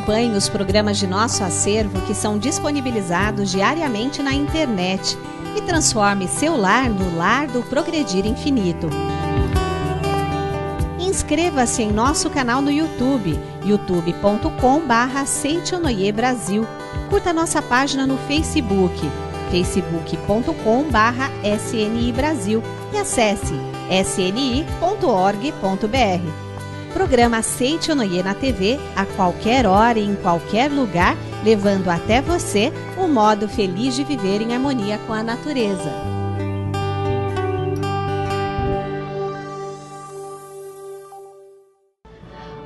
Acompanhe os programas de nosso acervo que são disponibilizados diariamente na internet e transforme seu lar no lar do Progredir Infinito. Inscreva-se em nosso canal no YouTube, youtube.com/Seitonoi Brasil. Curta nossa página no Facebook, facebook.com/SNI Brasil e acesse sni.org.br. Programa Seitonoi na TV, a qualquer hora e em qualquer lugar, levando até você o modo feliz de viver em harmonia com a natureza.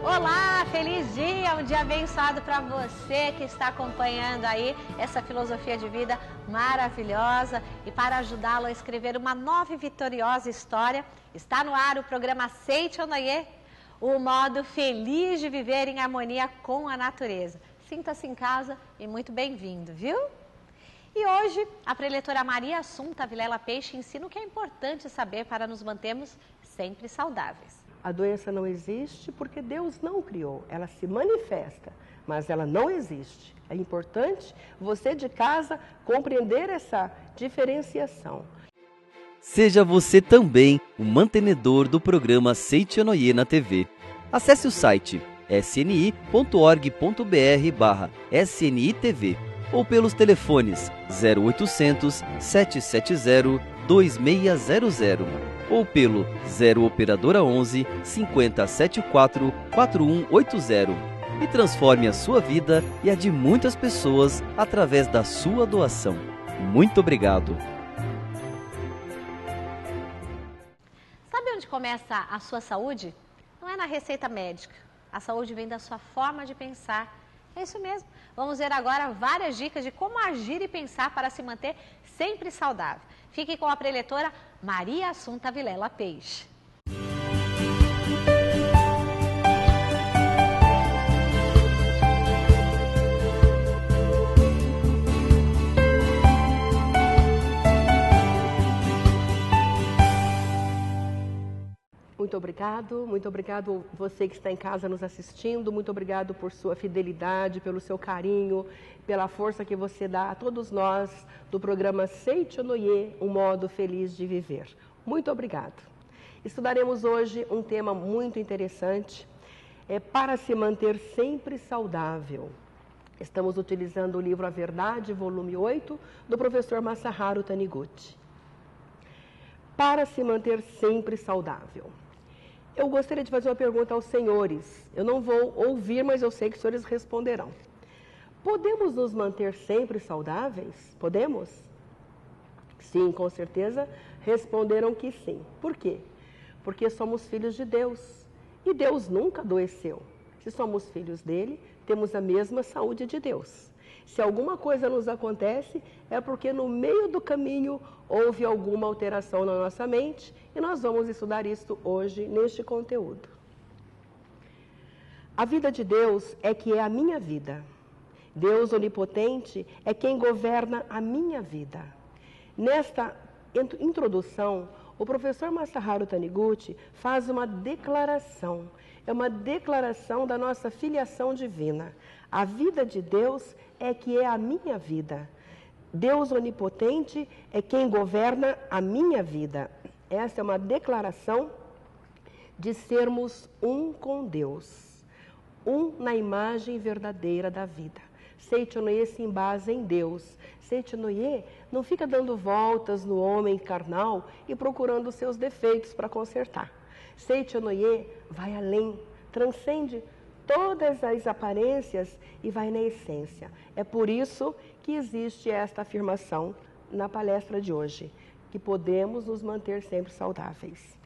Olá, feliz dia, um dia abençoado para você que está acompanhando aí essa filosofia de vida maravilhosa. E para ajudá-lo a escrever uma nova e vitoriosa história, está no ar o programa Seitonoi, o modo feliz de viver em harmonia com a natureza. Sinta-se em casa e muito bem-vindo, viu? E hoje, a preletora Maria Assunta Vilela Peixe ensina o que é importante saber para nos mantermos sempre saudáveis. A doença não existe porque Deus não criou. Ela se manifesta, mas ela não existe. É importante você de casa compreender essa diferenciação. Seja você também o mantenedor do programa Seitonoi na TV. Acesse o site sni.org.br/SNITV ou pelos telefones 0800 770 2600 ou pelo 0 operadora 11 5074 4180 e transforme a sua vida e a de muitas pessoas através da sua doação. Muito obrigado. Sabe onde começa a sua saúde? Não é na receita médica. A saúde vem da sua forma de pensar. É isso mesmo. Vamos ver agora várias dicas de como agir e pensar para se manter sempre saudável. Fique com a preletora Maria Assunta Vilela Peixe. Muito obrigado você que está em casa nos assistindo, muito obrigado por sua fidelidade, pelo seu carinho, pela força que você dá a todos nós do programa Seitonoi, um modo feliz de viver. Muito obrigado. Estudaremos hoje um tema muito interessante, para se manter sempre saudável. Estamos utilizando o livro A Verdade, volume 8, do professor Masaharu Taniguchi. Para se manter sempre saudável. Eu gostaria de fazer uma pergunta aos senhores. Eu não vou ouvir, mas eu sei que os senhores responderão. Podemos nos manter sempre saudáveis? Podemos? Sim, com certeza responderam que sim. Por quê? Porque somos filhos de Deus. E Deus nunca adoeceu. Se somos filhos dele, temos a mesma saúde de Deus. Se alguma coisa nos acontece, é porque no meio do caminho houve alguma alteração na nossa mente e nós vamos estudar isso hoje neste conteúdo. A vida de Deus é que é a minha vida. Deus onipotente é quem governa a minha vida. Nesta introdução, o professor Masaharu Taniguchi faz uma declaração. É uma declaração da nossa filiação divina. A vida de Deus é que é a minha vida. Deus onipotente é quem governa a minha vida. Essa é uma declaração de sermos um com Deus. Um na imagem verdadeira da vida. Seitonoi se embasa em Deus. Seitonoi não fica dando voltas no homem carnal e procurando os seus defeitos para consertar. Seitonoi vai além, transcende todas as aparências e vai na essência. É por isso que existe esta afirmação na palestra de hoje, que podemos nos manter sempre saudáveis.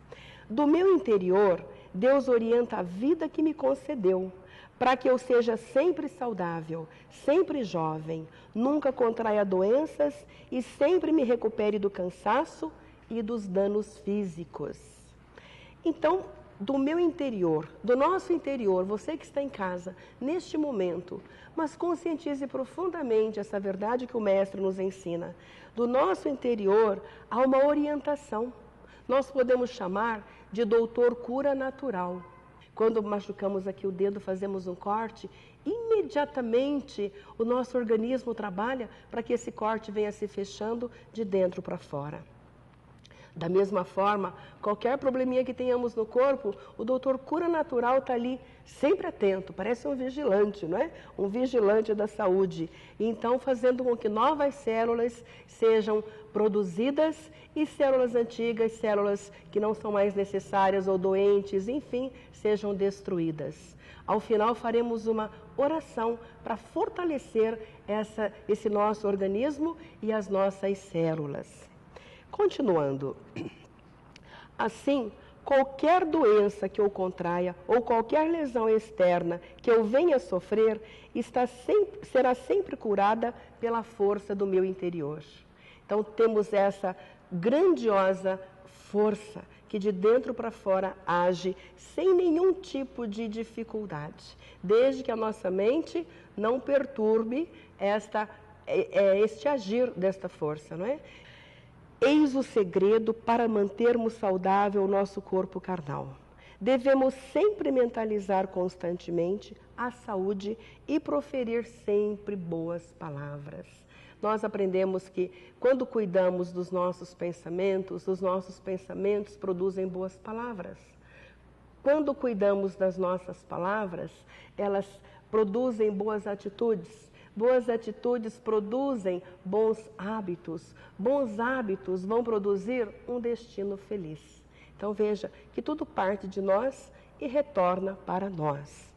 Do meu interior, Deus orienta a vida que me concedeu, para que eu seja sempre saudável, sempre jovem, nunca contraia doenças e sempre me recupere do cansaço e dos danos físicos. Então, do meu interior, do nosso interior, você que está em casa, neste momento, mas conscientize profundamente essa verdade que o Mestre nos ensina. Do nosso interior há uma orientação. Nós podemos chamar de doutor cura natural. Quando machucamos aqui o dedo, fazemos um corte imediatamente o nosso organismo trabalha para que esse corte venha se fechando de dentro para fora. Da mesma forma, qualquer probleminha que tenhamos no corpo, o doutor Cura Natural está ali sempre atento, parece um vigilante, não é? Um vigilante da saúde. Então, fazendo com que novas células sejam produzidas e células antigas, células que não são mais necessárias ou doentes, enfim, sejam destruídas. Ao final, faremos uma oração para fortalecer esse nosso organismo e as nossas células. Continuando, assim, qualquer doença que eu contraia ou qualquer lesão externa que eu venha sofrer será sempre curada pela força do meu interior. Então, temos essa grandiosa força que de dentro para fora age sem nenhum tipo de dificuldade, desde que a nossa mente não perturbe este agir desta força, não é? Eis o segredo para mantermos saudável o nosso corpo carnal. Devemos sempre mentalizar constantemente a saúde e proferir sempre boas palavras. Nós aprendemos que quando cuidamos dos nossos pensamentos, os nossos pensamentos produzem boas palavras. Quando cuidamos das nossas palavras, elas produzem boas atitudes. Boas atitudes produzem bons hábitos vão produzir um destino feliz. Então veja que tudo parte de nós e retorna para nós.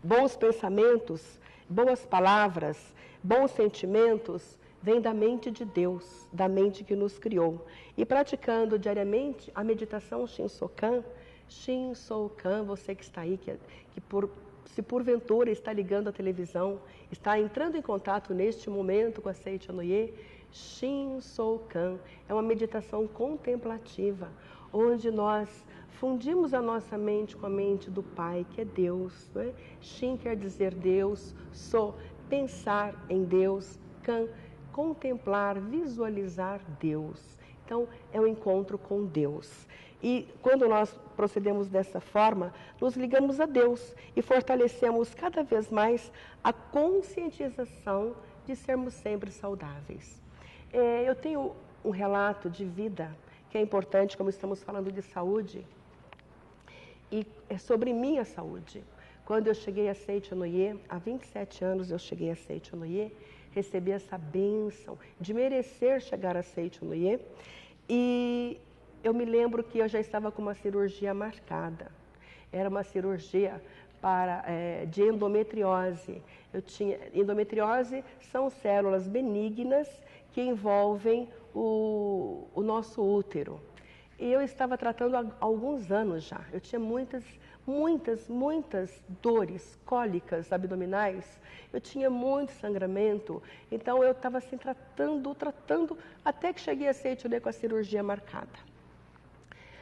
Bons pensamentos, boas palavras, bons sentimentos vêm da mente de Deus, da mente que nos criou. E praticando diariamente a meditação Shinsokan, você que está aí, se porventura está ligando a televisão, está entrando em contato neste momento com a Seiichi Noye, Shinsokan é uma meditação contemplativa, onde nós fundimos a nossa mente com a mente do Pai, que é Deus. Não é? Shin quer dizer Deus, So, pensar em Deus, Kan, contemplar, visualizar Deus. Então, é um encontro com Deus. E quando nós procedemos dessa forma, nos ligamos a Deus e fortalecemos cada vez mais a conscientização de sermos sempre saudáveis. Eu tenho um relato de vida que é importante, como estamos falando de saúde, e é sobre minha saúde. Quando eu cheguei a Seiichi Noye, há 27 anos eu cheguei a Seiichi Noye, recebi essa bênção de merecer chegar a Seiichi Noye, e eu me lembro que eu já estava com uma cirurgia marcada. Era uma cirurgia de endometriose. Endometriose são células benignas que envolvem o nosso útero. E eu estava tratando há alguns anos já. Eu tinha muitas dores, cólicas abdominais. Eu tinha muito sangramento. Então eu estava assim tratando, até que cheguei a Seiichi Noye com a cirurgia marcada.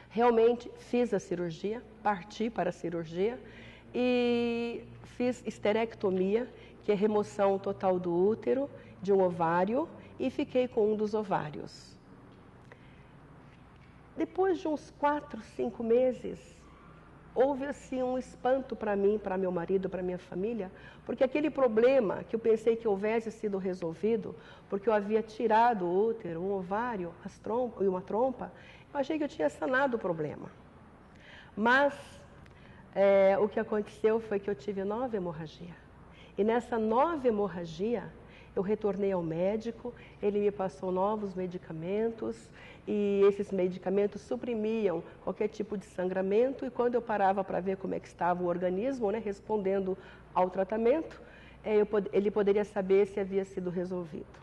Realmente fiz a cirurgia, parti para a cirurgia e fiz esterectomia, que é remoção total do útero, de um ovário, e fiquei com um dos ovários. Depois de uns 4, 5 meses, houve assim um espanto para mim, para meu marido, para minha família, porque aquele problema que eu pensei que houvesse sido resolvido, porque eu havia tirado o útero, um ovário e uma trompa, eu achei que eu tinha sanado o problema. Mas o que aconteceu foi que eu tive 9 hemorragias. E nessa 9 hemorragia, eu retornei ao médico, ele me passou novos medicamentos, e esses medicamentos suprimiam qualquer tipo de sangramento, e quando eu parava para ver como é que estava o organismo, né, respondendo ao tratamento, ele poderia saber se havia sido resolvido.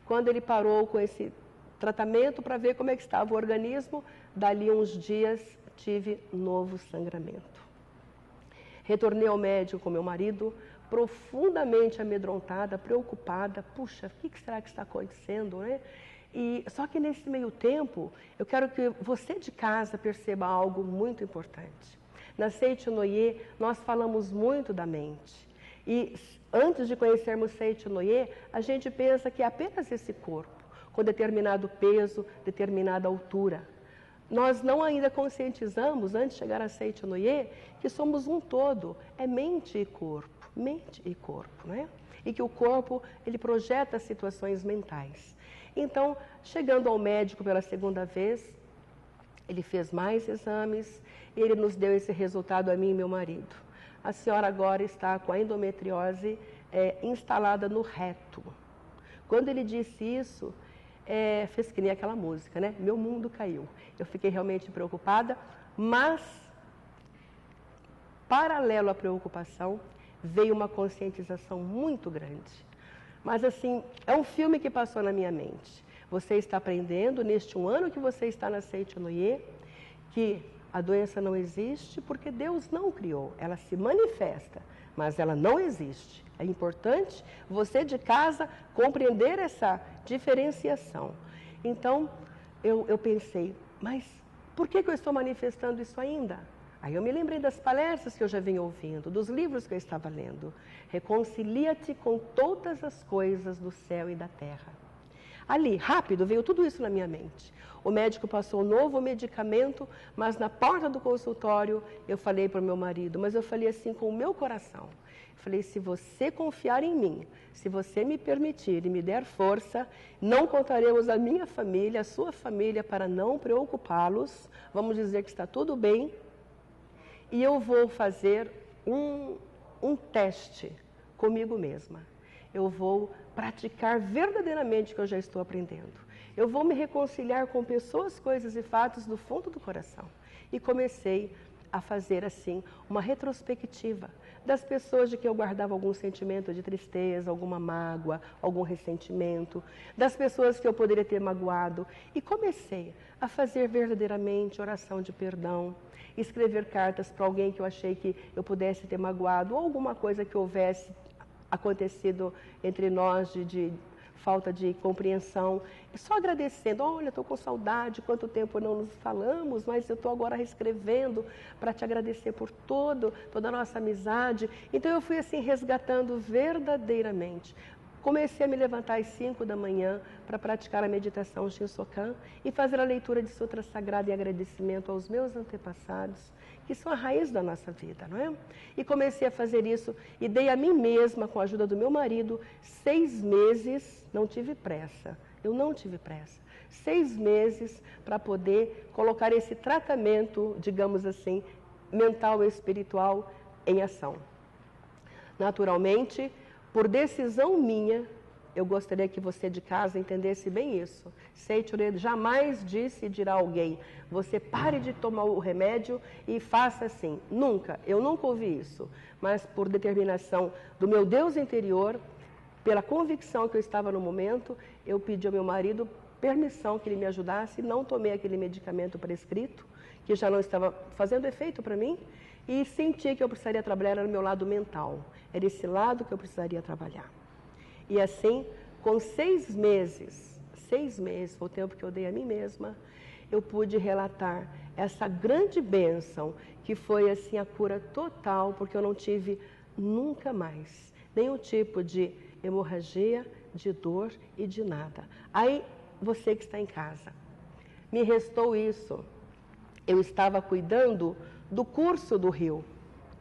Quando ele parou com esse tratamento para ver como é que estava o organismo, dali uns dias tive novo sangramento. Retornei ao médico com meu marido, profundamente amedrontada, preocupada. Puxa, o que será que está acontecendo, né? Só que nesse meio tempo, eu quero que você de casa perceba algo muito importante. Na Seiichi Noye, nós falamos muito da mente. E antes de conhecermos Seiichi Noye, a gente pensa que é apenas esse corpo, com determinado peso, determinada altura. Nós não ainda conscientizamos, antes de chegar a Seiichi Noye, que somos um todo, é mente e corpo. mente e corpo, né? E que o corpo, ele projeta situações mentais. Então, chegando ao médico pela segunda vez, ele fez mais exames e ele nos deu esse resultado a mim e meu marido. A senhora agora está com a endometriose instalada no reto. Quando ele disse isso, fez que nem aquela música, né? Meu mundo caiu. Eu fiquei realmente preocupada, mas, paralelo à preocupação, veio uma conscientização muito grande. Mas, assim, é um filme que passou na minha mente. Você está aprendendo, neste um ano que você está na Seitinoye, que a doença não existe porque Deus não criou. Ela se manifesta, mas ela não existe. É importante você de casa compreender essa diferenciação. Então, eu pensei, mas por que eu estou manifestando isso ainda? Aí eu me lembrei das palestras que eu já vinha ouvindo, dos livros que eu estava lendo. Reconcilia-te com todas as coisas do céu e da terra. Ali, rápido, veio tudo isso na minha mente. O médico passou um novo medicamento, mas na porta do consultório eu falei para o meu marido, mas eu falei assim com o meu coração. Eu falei, se você confiar em mim, se você me permitir e me der força, não contaremos a minha família, a sua família, para não preocupá-los. Vamos dizer que está tudo bem. E eu vou fazer um teste comigo mesma. Eu vou praticar verdadeiramente o que eu já estou aprendendo. Eu vou me reconciliar com pessoas, coisas e fatos do fundo do coração. E comecei a fazer, assim, uma retrospectiva das pessoas de que eu guardava algum sentimento de tristeza, alguma mágoa, algum ressentimento, das pessoas que eu poderia ter magoado. E comecei a fazer verdadeiramente oração de perdão, escrever cartas para alguém que eu achei que eu pudesse ter magoado, ou alguma coisa que houvesse acontecido entre nós de falta de compreensão, e só agradecendo, olha, estou com saudade, quanto tempo não nos falamos, mas eu estou agora reescrevendo para te agradecer por toda a nossa amizade. Então eu fui assim resgatando verdadeiramente. Comecei a me levantar às 5 da manhã para praticar a meditação Shinsokan e fazer a leitura de Sutra Sagrada em agradecimento aos meus antepassados, que são a raiz da nossa vida, não é? E comecei a fazer isso e dei a mim mesma, com a ajuda do meu marido, 6 meses, não tive pressa, eu não tive pressa, 6 meses para poder colocar esse tratamento, digamos assim, mental e espiritual em ação. Naturalmente, por decisão minha, eu gostaria que você de casa entendesse bem isso. Seichoren jamais disse e dirá a alguém, você pare de tomar o remédio e faça assim. Nunca, eu nunca ouvi isso. Mas por determinação do meu Deus interior, pela convicção que eu estava no momento, eu pedi ao meu marido permissão que ele me ajudasse, não tomei aquele medicamento prescrito, que já não estava fazendo efeito para mim, e senti que eu precisaria trabalhar no meu lado mental. Era esse lado que eu precisaria trabalhar. E assim, com 6 meses, foi o tempo que eu dei a mim mesma, eu pude relatar essa grande bênção, que foi assim a cura total, porque eu não tive nunca mais nenhum tipo de hemorragia, de dor e de nada. Aí, você que está em casa, me restou isso. Eu estava cuidando do curso do rio,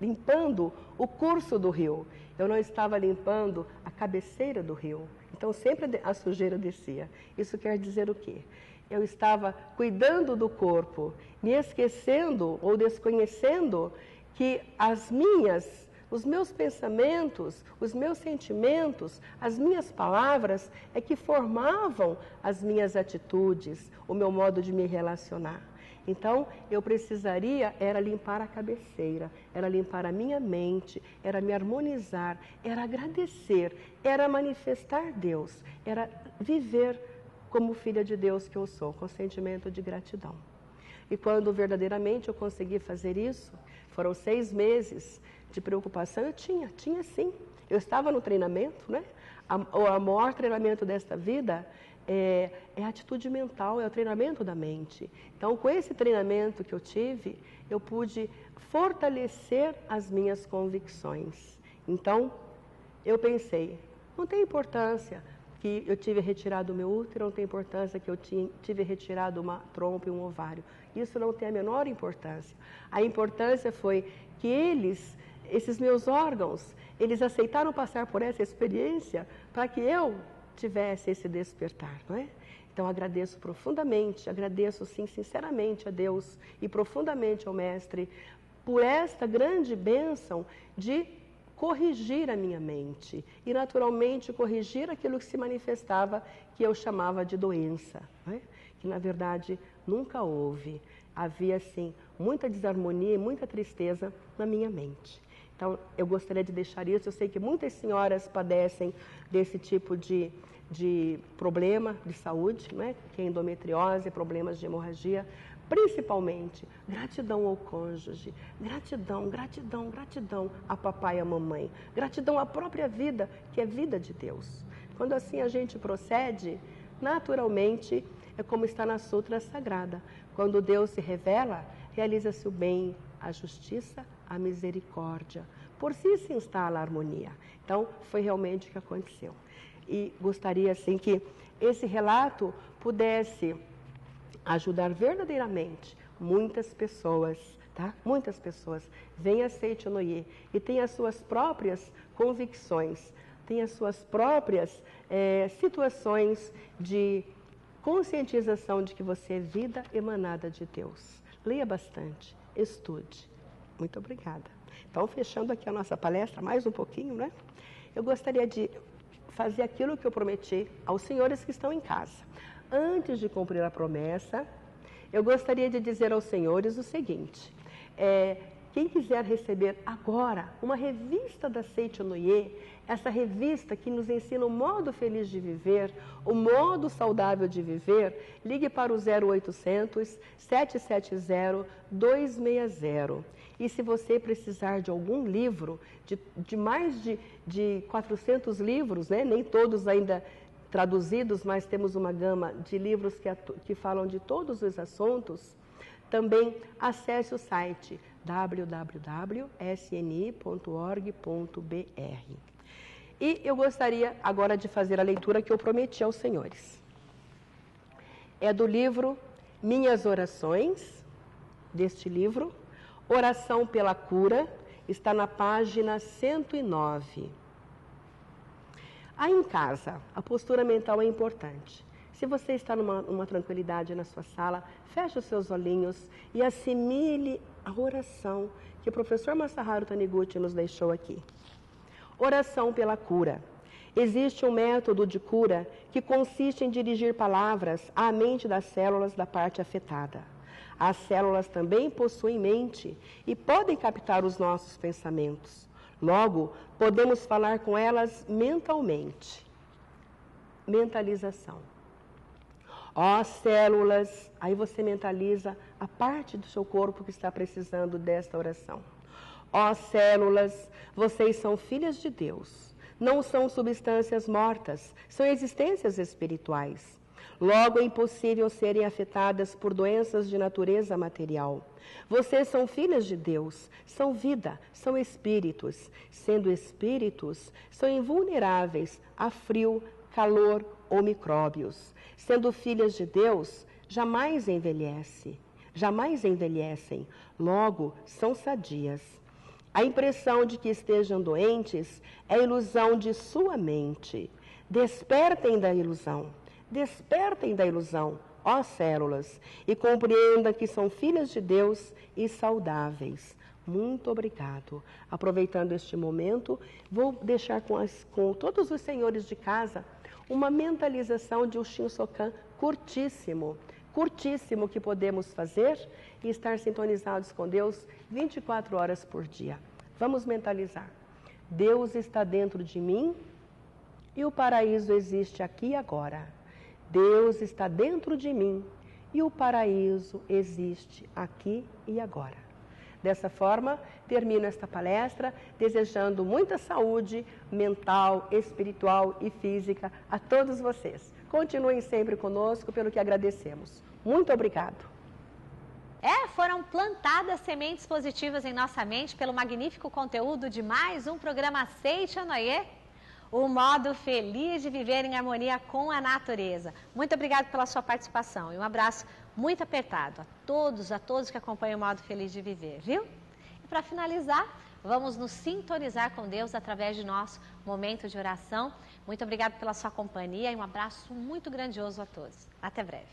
limpando o curso do rio. Eu não estava limpando a cabeceira do rio. Então, sempre a sujeira descia. Isso quer dizer o quê? Eu estava cuidando do corpo, me esquecendo ou desconhecendo que os meus pensamentos, os meus sentimentos, as minhas palavras é que formavam as minhas atitudes, o meu modo de me relacionar. Então, eu precisaria, era limpar a cabeceira, era limpar a minha mente, era me harmonizar, era agradecer, era manifestar Deus, era viver como filha de Deus que eu sou, com sentimento de gratidão. E quando verdadeiramente eu consegui fazer isso, foram 6 meses de preocupação, eu tinha sim. Eu estava no treinamento, né? O maior treinamento desta vida é a atitude mental, é o treinamento da mente. Então, com esse treinamento que eu tive, eu pude fortalecer as minhas convicções. Então, eu pensei, não tem importância que eu tive retirado o meu útero, não tem importância que eu tive retirado uma trompa e um ovário. Isso não tem a menor importância. A importância foi que esses meus órgãos, eles aceitaram passar por essa experiência para que eu tivesse esse despertar, não é? Então, agradeço profundamente, agradeço, sim, sinceramente a Deus e profundamente ao Mestre por esta grande bênção de corrigir a minha mente e, naturalmente, corrigir aquilo que se manifestava, que eu chamava de doença, não é? Que, na verdade, nunca houve. Havia, sim, muita desarmonia e muita tristeza na minha mente. Então, eu gostaria de deixar isso. Eu sei que muitas senhoras padecem desse tipo de problema de saúde, né? Que é endometriose, problemas de hemorragia, principalmente gratidão ao cônjuge, gratidão, gratidão, gratidão a papai e a mamãe, gratidão à própria vida, que é vida de Deus. Quando assim a gente procede, naturalmente, é como está na Sutra Sagrada. Quando Deus se revela, realiza-se o bem, a justiça, a misericórdia. Por si se instala a harmonia. Então, foi realmente o que aconteceu. E gostaria, assim, que esse relato pudesse ajudar verdadeiramente muitas pessoas, tá? Muitas pessoas. Venha Seiichi Onoye e tem as suas próprias convicções, tem as suas próprias situações de conscientização de que você é vida emanada de Deus. Leia bastante, estude. Muito obrigada. Então, fechando aqui a nossa palestra, mais um pouquinho, né? Eu gostaria de fazer aquilo que eu prometi aos senhores que estão em casa. Antes de cumprir a promessa, eu gostaria de dizer aos senhores o seguinte: quem quiser receber agora uma revista da Seiichi Onoye, essa revista que nos ensina o modo feliz de viver, o modo saudável de viver, ligue para o 0800 770 260. E se você precisar de algum livro, de mais de 400 livros, né? Nem todos ainda traduzidos, mas temos uma gama de livros que falam de todos os assuntos, também acesse o site www.sni.org.br. E eu gostaria agora de fazer a leitura que eu prometi aos senhores. É do livro Minhas Orações, deste livro, Oração pela Cura, está na página 109. Aí em casa, a postura mental é importante. Se você está numa tranquilidade na sua sala, feche os seus olhinhos e assimile a oração que o professor Masaharu Taniguchi nos deixou aqui. Oração pela cura. Existe um método de cura que consiste em dirigir palavras à mente das células da parte afetada. As células também possuem mente e podem captar os nossos pensamentos. Logo, podemos falar com elas mentalmente. Mentalização. Ó células, aí você mentaliza a parte do seu corpo que está precisando desta oração. Ó células, vocês são filhas de Deus. Não são substâncias mortas, são existências espirituais. Logo, é impossível serem afetadas por doenças de natureza material. Vocês são filhas de Deus, são vida, são espíritos. Sendo espíritos, são invulneráveis a frio, calor ou micróbios. Sendo filhas de Deus, jamais envelhecem. Logo, são sadias. A impressão de que estejam doentes é ilusão de sua mente. Despertem da ilusão. Despertem da ilusão, ó células, e compreendam que são filhas de Deus e saudáveis. Muito obrigado. Aproveitando este momento, vou deixar com todos os senhores de casa uma mentalização de um Shinsokan curtíssimo que podemos fazer e estar sintonizados com Deus 24 horas por dia. Vamos mentalizar. Deus está dentro de mim e o paraíso existe aqui e agora. Deus está dentro de mim e o paraíso existe aqui e agora. Dessa forma, termino esta palestra desejando muita saúde mental, espiritual e física a todos vocês. Continuem sempre conosco, pelo que agradecemos. Muito obrigado. Foram plantadas sementes positivas em nossa mente pelo magnífico conteúdo de mais um programa Seiichi Onoye, o modo feliz de viver em harmonia com a natureza. Muito obrigado pela sua participação e um abraço muito apertado a todos que acompanham o modo feliz de viver, viu? E para finalizar, vamos nos sintonizar com Deus através de nosso momento de oração. Muito obrigado pela sua companhia e um abraço muito grandioso a todos. Até breve.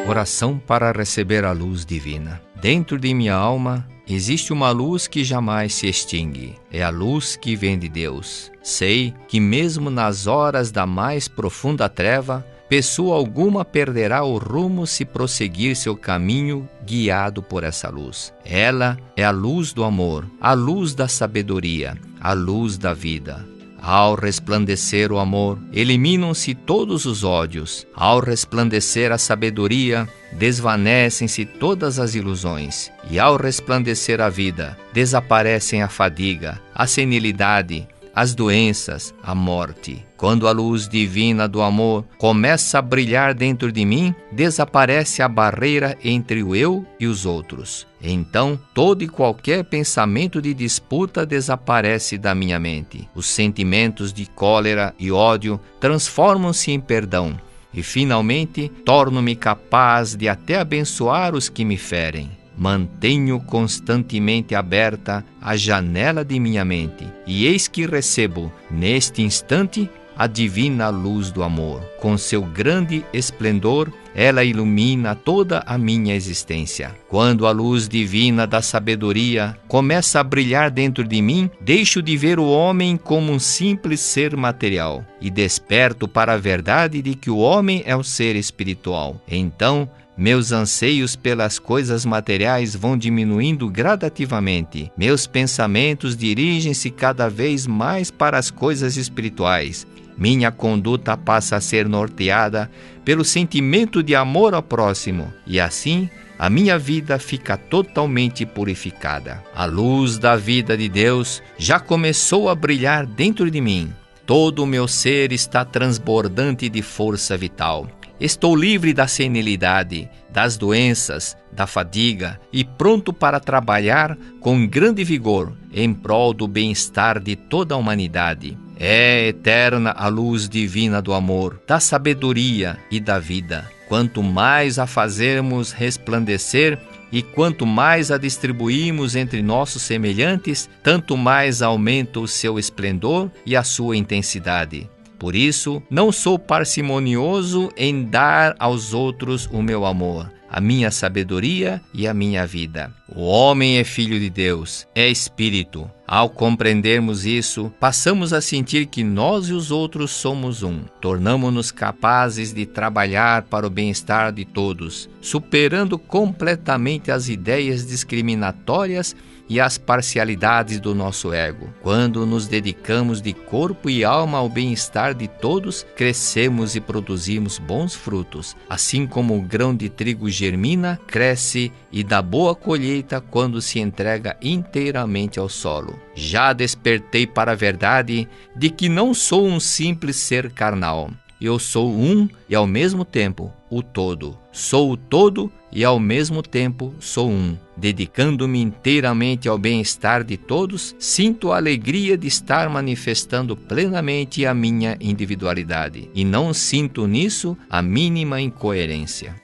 Oração para receber a luz divina. Dentro de minha alma existe uma luz que jamais se extingue. É a luz que vem de Deus. Sei que mesmo nas horas da mais profunda treva, pessoa alguma perderá o rumo se prosseguir seu caminho guiado por essa luz. Ela é a luz do amor, a luz da sabedoria, a luz da vida. Ao resplandecer o amor, eliminam-se todos os ódios. Ao resplandecer a sabedoria, desvanecem-se todas as ilusões. E ao resplandecer a vida, desaparecem a fadiga, a senilidade, as doenças, a morte. Quando a luz divina do amor começa a brilhar dentro de mim, desaparece a barreira entre o eu e os outros. Então, todo e qualquer pensamento de disputa desaparece da minha mente. Os sentimentos de cólera e ódio transformam-se em perdão. E, finalmente, torno-me capaz de até abençoar os que me ferem. Mantenho constantemente aberta a janela de minha mente, e eis que recebo, neste instante, a divina luz do amor. Com seu grande esplendor, ela ilumina toda a minha existência. Quando a luz divina da sabedoria começa a brilhar dentro de mim, deixo de ver o homem como um simples ser material e desperto para a verdade de que o homem é um ser espiritual. Então, meus anseios pelas coisas materiais vão diminuindo gradativamente. Meus pensamentos dirigem-se cada vez mais para as coisas espirituais. Minha conduta passa a ser norteada pelo sentimento de amor ao próximo. E assim, a minha vida fica totalmente purificada. A luz da vida de Deus já começou a brilhar dentro de mim. Todo o meu ser está transbordante de força vital. Estou livre da senilidade, das doenças, da fadiga e pronto para trabalhar com grande vigor em prol do bem-estar de toda a humanidade. É eterna a luz divina do amor, da sabedoria e da vida. Quanto mais a fazermos resplandecer e quanto mais a distribuímos entre nossos semelhantes, tanto mais aumenta o seu esplendor e a sua intensidade. Por isso, não sou parcimonioso em dar aos outros o meu amor, a minha sabedoria e a minha vida. O homem é filho de Deus, é espírito. Ao compreendermos isso, passamos a sentir que nós e os outros somos um. Tornamo-nos capazes de trabalhar para o bem-estar de todos, superando completamente as ideias discriminatórias e as parcialidades do nosso ego. Quando nos dedicamos de corpo e alma ao bem-estar de todos, crescemos e produzimos bons frutos. Assim como o grão de trigo germina, cresce e dá boa colheita quando se entrega inteiramente ao solo. Já despertei para a verdade de que não sou um simples ser carnal. Eu sou um e ao mesmo tempo o todo. Sou o todo e ao mesmo tempo sou um. Dedicando-me inteiramente ao bem-estar de todos, sinto a alegria de estar manifestando plenamente a minha individualidade. E não sinto nisso a mínima incoerência.